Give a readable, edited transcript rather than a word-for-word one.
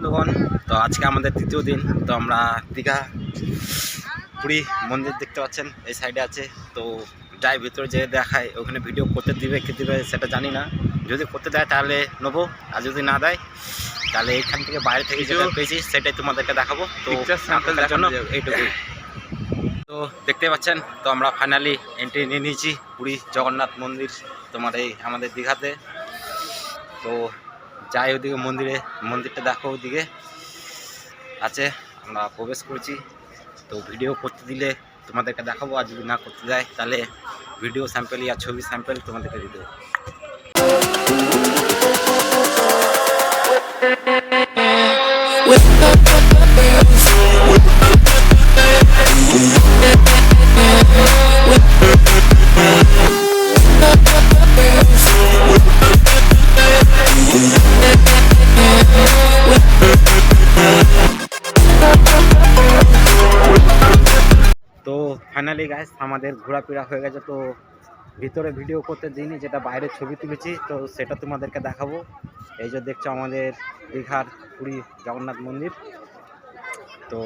বন্ধুগণ, তো আজকে আমাদের তৃতীয় দিন। তো আমরা দীঘা পুরী মন্দির দেখতে পাচ্ছেন এই সাইডে আছে। তো যাই ভিতরে যেয়ে দেখায়, ওখানে ভিডিও করতে দিবে কি দিবে সেটা জানি না। যদি করতে দেয় তাহলে নেবো, আর যদি না দেয় তাহলে এখান থেকে বাইরে থেকে যেটা পেয়েছি সেটাই তোমাদেরকে দেখাবো। তো আপনাদের জন্য এইটুকুই। তো দেখতে পাচ্ছেন, তো আমরা ফাইনালি এন্ট্রি নিয়ে নিয়েছি পুরী জগন্নাথ মন্দির, তোমার এই আমাদের দীঘাতে। তো যাই ওদিকে মন্দিরটা দেখো, ওদিকে আছে, আমরা প্রবেশ করেছি। তো ভিডিও করতে দিলে তোমাদেরকে দেখাবো, আর যদি না করতে দেয় তাহলে ভিডিও স্যাম্পেল या ছবি স্যাম্পেল তোমাদেরকে দিয়ে দেবো। তো ফাইনালি গাইস আমাদের ঘোরাফেরা হয়ে গেছে। তো ভিতরে ভিডিও করতে দিইনি, যেটা বাইরে ছবি তুলেছি তো সেটা তোমাদেরকে দেখাবো। এই যে দেখছো আমাদের দীঘার পুরী জগন্নাথ মন্দির। তো